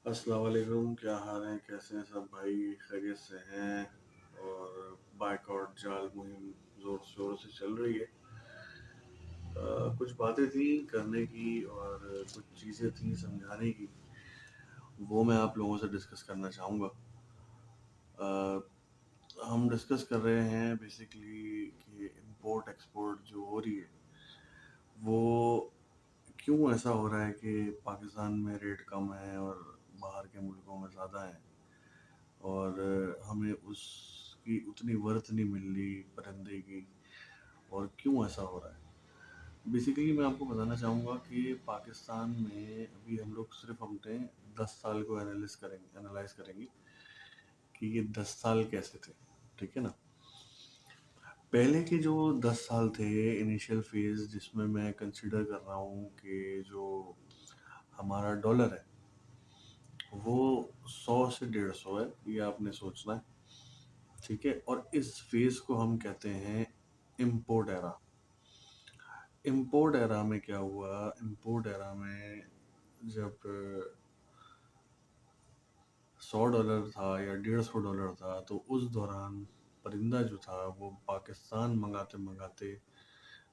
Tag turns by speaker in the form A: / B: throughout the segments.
A: अस्सलाम वालेकुम, क्या हाल है? कैसे हैं सब भाई? खैरियत से हैं? और बाइकआउट जाल मुहिम ज़ोर शोर से चल रही है। कुछ बातें थी करने की और कुछ चीज़ें थी समझाने की, वो मैं आप लोगों से डिस्कस करना चाहूँगा। हम डिस्कस कर रहे हैं बेसिकली कि इंपोर्ट एक्सपोर्ट जो हो रही है, वो क्यों ऐसा हो रहा है कि पाकिस्तान में रेट कम है और बाहर के मुल्कों में ज़्यादा है, और हमें उसकी उतनी वर्थ नहीं मिल रही परिंदे की, और क्यों ऐसा हो रहा है। बेसिकली मैं आपको बताना चाहूँगा कि पाकिस्तान में अभी हम लोग सिर्फ अपने 10 साल को एनालाइज करेंगे कि ये 10 साल कैसे थे। ठीक है ना। पहले के जो 10 साल थे, इनिशियल फेज जिसमें मैं कंसिडर कर रहा हूँ कि जो हमारा डॉलर है वो 100 से 150 है, ये आपने सोचना है। ठीक है। और इस फेज को हम कहते हैं इम्पोर्ट एरा। इम्पोर्ट एरा में क्या हुआ? इम्पोर्ट एरा में जब $100 था या $150 था, तो उस दौरान परिंदा जो था वो पाकिस्तान मंगाते मंगाते,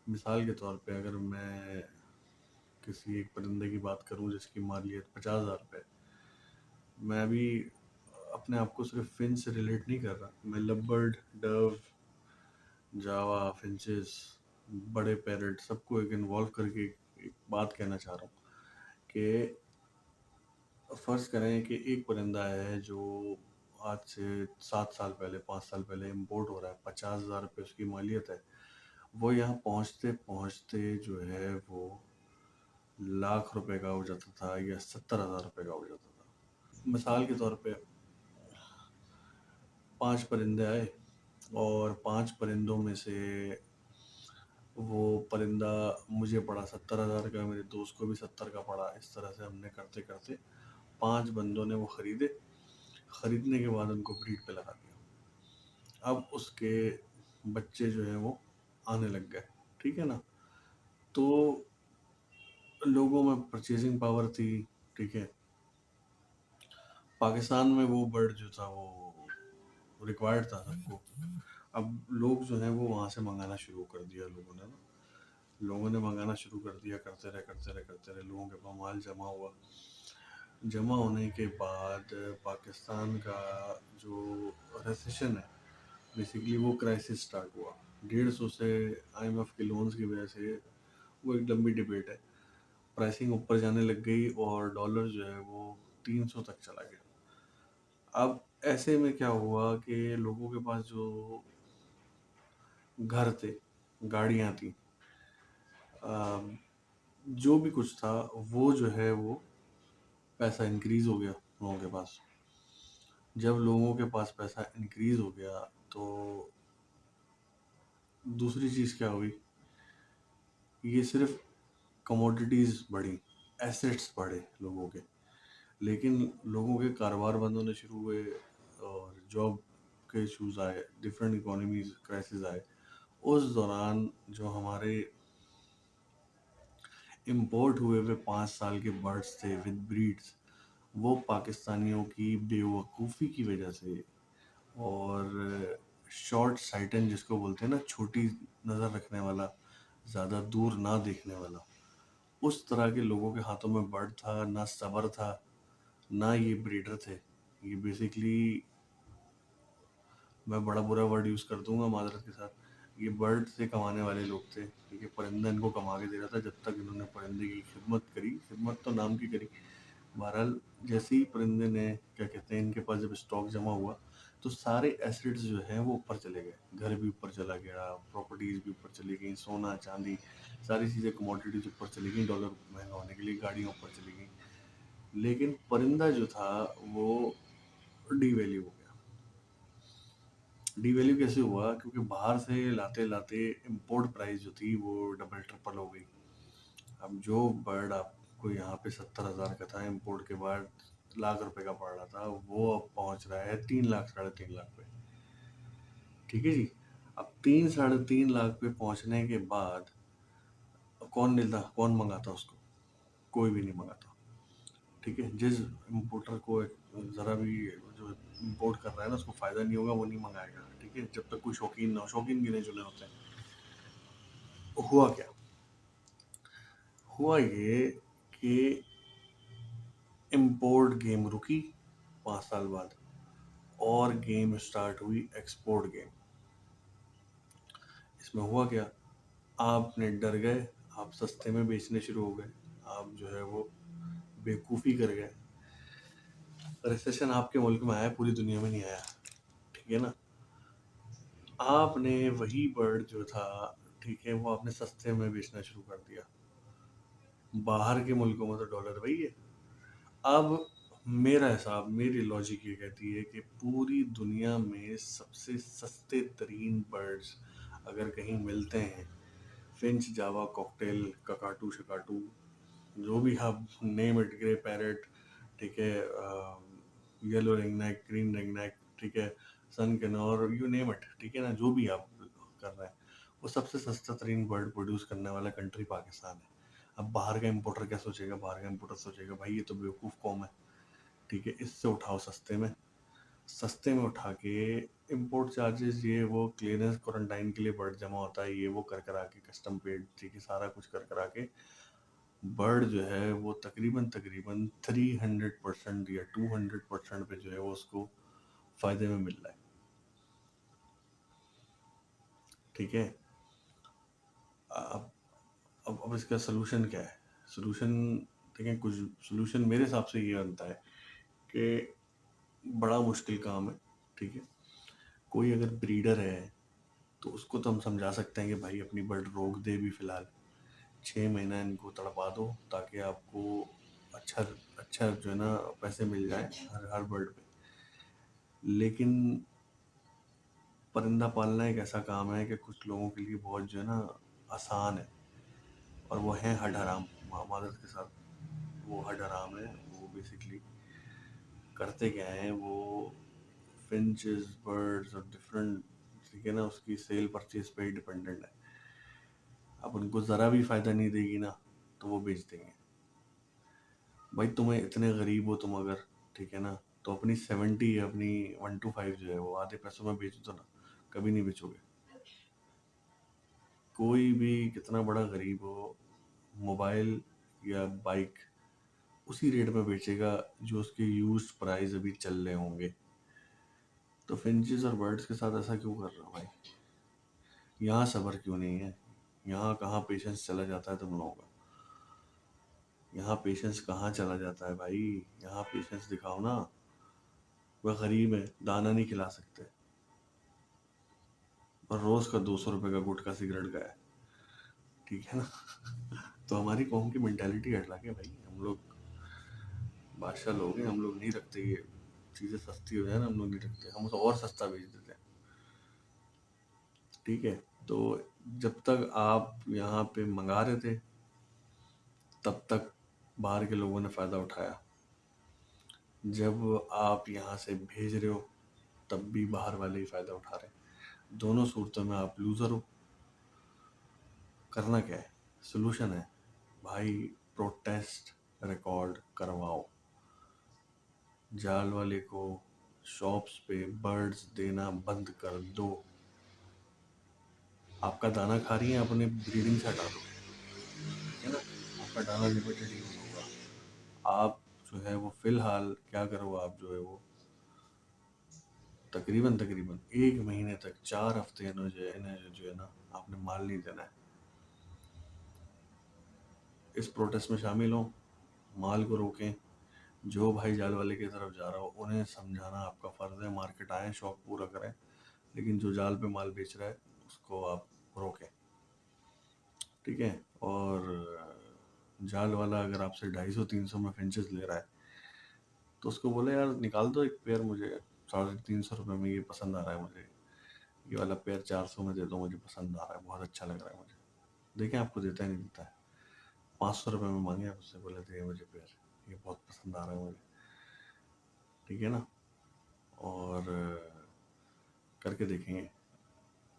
A: मिसाल के तौर पे अगर मैं किसी एक परिंदे की बात करूं जिसकी मालियत $50,000 है, मैं अभी अपने आप को सिर्फ फिन से रिलेट नहीं कर रहा, मैं लबर्ड, डव, जावा, फिंचेस, बड़े पैरट सबको एक इन्वॉल्व करके एक बात कहना चाह रहा हूँ कि फ़र्ज़ करें कि एक परिंदा है जो आज से 7 साल पहले, 5 साल पहले इम्पोर्ट हो रहा है, $50,000 उसकी मालियत है। वो यहाँ पहुँचते पहुँचते जो है वो लाख रुपए का हो जाता था या $70,000 का हो जाता था। मिसाल के तौर पे 5 परिंदे आए और 5 परिंदों में से वो परिंदा मुझे पड़ा 70,000 का, मेरे दोस्त को भी 70 का पड़ा। इस तरह से हमने करते करते 5 बंदों ने वो खरीदे। खरीदने के बाद उनको ब्रीड पे लगा दिया। अब उसके बच्चे जो हैं वो आने लग गए। ठीक है ना। तो लोगों में परचेजिंग पावर थी। ठीक है। पाकिस्तान में वो बर्ड जो था वो रिक्वायर्ड था सबको। अब लोग जो हैं वो वहाँ से मंगाना शुरू कर दिया लोगों ने मंगाना शुरू कर दिया। करते रहे लोगों के पास माल जमा हुआ। जमा होने के बाद पाकिस्तान का जो रेसेशन है, बेसिकली वो क्राइसिस स्टार्ट हुआ। 150 से IMF के लोन्स की वजह से, वो एक लंबी डिबेट है, प्राइसिंग ऊपर जाने लग गई और डॉलर जो है वो 300 तक चला गया। अब ऐसे में क्या हुआ कि लोगों के पास जो घर थे, गाड़ियाँ थी, जो भी कुछ था, वो जो है वो पैसा इंक्रीज़ हो गया लोगों के पास। जब लोगों के पास पैसा इंक्रीज़ हो गया तो दूसरी चीज़ क्या हुई? ये सिर्फ कमोडिटीज़ बढ़ी, एसेट्स बढ़े लोगों के, लेकिन लोगों के कारोबार बंद होने शुरू हुए और जॉब के इश्यूज आए, डिफरेंट इकोनॉमीज क्राइसिस आए। उस दौरान जो हमारे इंपोर्ट हुए 5 साल के बर्ड्स थे विद ब्रीड्स, वो पाकिस्तानियों की बेवकूफ़ी की वजह से और शॉर्ट साइटेड जिसको बोलते हैं ना, छोटी नज़र रखने वाला, ज़्यादा दूर ना देखने वाला, उस तरह के लोगों के हाथों में बर्ड था। ना सब्र था, ना ये ब्रीडर थे। ये बेसिकली, मैं बड़ा बुरा वर्ड यूज़ कर दूंगा माजरत के साथ, ये बर्ड से कमाने वाले लोग थे। ठीक है। परिंदा इनको कमा के दे रहा था जब तक इन्होंने परिंदे की खिदमत करी। खिदमत तो नाम की करी। बहरहाल, जैसे ही परिंदे ने, क्या कहते हैं, इनके पास जब स्टॉक जमा हुआ तो सारे एसेट्स जो हैं वो ऊपर चले गए। घर भी ऊपर चला गया, प्रॉपर्टीज़ भी ऊपर चली गई, सोना चांदी सारी चीज़ें, कमोडिटीज़ ऊपर चली गई, डॉलर महंगा होने के लिए गाड़ियाँ ऊपर चली गई। लेकिन परिंदा जो था वो डीवैल्यू हो गया। डीवैल्यू कैसे हुआ? क्योंकि बाहर से लाते लाते इम्पोर्ट प्राइस जो थी वो डबल ट्रिपल हो गई। अब जो बर्ड आपको यहाँ पे 70,000 का था, इम्पोर्ट के बाद लाख रुपए का पड़ रहा था, वो अब पहुँच रहा है 3 लाख, 3.5 लाख पे। ठीक है जी। अब 3-3.5 लाख पे पहुँचने के बाद कौन मंगाता उसको? कोई भी नहीं मंगाता। ठीक है, जिस इम्पोर्टर को ज़रा भी जो इम्पोर्ट कर रहा है ना उसको फ़ायदा नहीं होगा, वो नहीं मंगाएगा। ठीक है, जब तक कोई शौकीन ना हो, शौकीन गिने चुने होते हैं। हुआ क्या, हुआ ये कि इम्पोर्ट गेम रुकी 5 साल बाद और गेम स्टार्ट हुई एक्सपोर्ट गेम। इसमें हुआ क्या, आपने डर गए, आप सस्ते में बेचने शुरू हो गए, आप जो है वो बेवकूफ़ी कर गए। रिसेशन आपके मुल्क में आया, पूरी दुनिया में नहीं आया। ठीक है ना, आपने वही बर्ड जो था, ठीक है, वो आपने सस्ते में बेचना शुरू कर दिया। बाहर के मुल्कों में तो डॉलर वही है। अब मेरा हिसाब, मेरी लॉजिक ये कहती है कि पूरी दुनिया में सबसे सस्ते तरीन बर्ड्स अगर कहीं मिलते हैं, फिंच, जावा, कॉकटेल, ककाटू शकाटू, जो भी आप नेम इट, ग्रे पैरेट, ठीक है, येलो रिंगनेक, ग्रीन रिंगनेक, ठीक है, सन किनोर, यू नेम इट, ठीक है ना, जो भी आप कर रहे हैं, वो सबसे सस्ता तरीन बर्ड प्रोड्यूस करने वाला कंट्री पाकिस्तान है। अब बाहर का इम्पोर्टर क्या सोचेगा, बाहर का इम्पोर्टर सोचेगा भाई ये तो बेवकूफ़ कौम है, ठीक है, इससे उठाओ सस्ते में। सस्ते में उठा के इम्पोर्ट चार्जेस, ये वो, क्लियरेंस, क्वारंटाइन के लिए बर्ड जमा होता है, ये वो कर करा के, कस्टम पेड, ठीक है, सारा कुछ कर करा के बर्ड जो है वो तकरीबन तकरीबन 300% या 200% पे जो है वो उसको फ़ायदे में मिल रहा है। ठीक है, अब अब इसका सोल्यूशन क्या है? सोल्यूशन देखें, कुछ सोल्यूशन मेरे हिसाब से ये बनता है कि बड़ा मुश्किल काम है। ठीक है, कोई अगर ब्रीडर है तो उसको तो हम समझा सकते हैं कि भाई अपनी बर्ड रोक दे भी फ़िलहाल, 6 महीना इनको तड़पा दो ताकि आपको अच्छा अच्छा जो है ना पैसे मिल जाए हर हर बर्ड पे। लेकिन परिंदा पालना एक ऐसा काम है कि कुछ लोगों के लिए बहुत जो है ना आसान है, और वो है हड हराम, मादरत के साथ वो हड हराम है। वो बेसिकली करते क्या है, वो फिंचेस, बर्ड्स और डिफरेंट, ठीक है ना, उसकी सेल परचेज पे ही डिपेंडेंट है। अब उनको ज़रा भी फ़ायदा नहीं देगी ना तो वो बेच देंगे। भाई तुम्हें इतने गरीब हो तुम अगर, ठीक है ना, तो अपनी 70 या अपनी 125 जो है वो आधे पैसों में बेच दो ना, कभी नहीं बेचोगे। कोई भी कितना बड़ा गरीब हो, मोबाइल या बाइक उसी रेट में बेचेगा जो उसके यूज्ड प्राइस अभी चल रहे होंगे। तो फिंचेस और बर्ड्स के साथ ऐसा क्यों कर रहे हो भाई? यहाँ सब्र क्यों नहीं है? यहाँ कहाँ पेशेंस चला जाता है तुम लोगों का? यहाँ पेशेंस कहाँ चला जाता है भाई? यहाँ पेशेंस दिखाओ ना। वह गरीब है, दाना नहीं खिला सकते, और रोज का 200 रुपये का गुटखा सिगरेट का है। ठीक है ना? तो हमारी कौम की मेंटालिटी अलग है भाई। हम लोग बादशाह लोग हैं, हम लोग नहीं रखते ये चीज़ें, सस्ती हो जाए ना हम लोग नहीं रखते, हम उसे और सस्ता बेच देते हैं। ठीक है, तो जब तक आप यहाँ पे मंगा रहे थे तब तक बाहर के लोगों ने फ़ायदा उठाया। जब आप यहाँ से भेज रहे हो तब भी बाहर वाले ही फ़ायदा उठा रहे हैं। दोनों सूरतों में आप लूज़र हो। करना क्या है? सोल्यूशन है भाई, प्रोटेस्ट रिकॉर्ड करवाओ। जाल वाले को शॉप्स पे बर्ड्स देना बंद कर दो। आपका दाना खा रही है, अपने ब्रीडिंग से हटा दो, है ना? आपका दाना लिमिटेड यूज़ होगा। आप जो है वो फ़िलहाल क्या करो, आप जो है वो तकरीबन तकरीबन 1 महीने तक, 4 हफ्ते इन्हें जो है ना आपने माल नहीं देना है। इस प्रोटेस्ट में शामिल हों, माल को रोकें। जो भाई जाल वाले की तरफ जा रहा हो उन्हें समझाना आपका फ़र्ज़ है। मार्केट आएँ, शौक पूरा करें, लेकिन जो जाल पे माल बेच रहा है उसको आप रोकें। ठीक है, और जाल वाला अगर आपसे 250-300 में फिंचेस ले रहा है तो उसको बोले यार निकाल दो एक पेयर, मुझे 350 रुपये में ये पसंद आ रहा है, मुझे ये वाला पेयर 400 में दे दो, मुझे पसंद आ रहा है, बहुत अच्छा लग रहा है मुझे। देखें आपको देता है नहीं देता है। 500 रुपये में मांगे आप उससे, बोले थे मुझे पेयर, ये बहुत पसंद आ रहा है मुझे। ठीक है ना, और करके देखेंगे,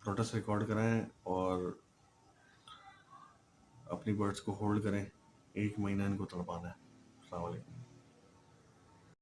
A: प्रोटेस्ट रिकॉर्ड कराएं और अपनी बर्ड्स को होल्ड करें। 1 महीना इनको तड़पाना है।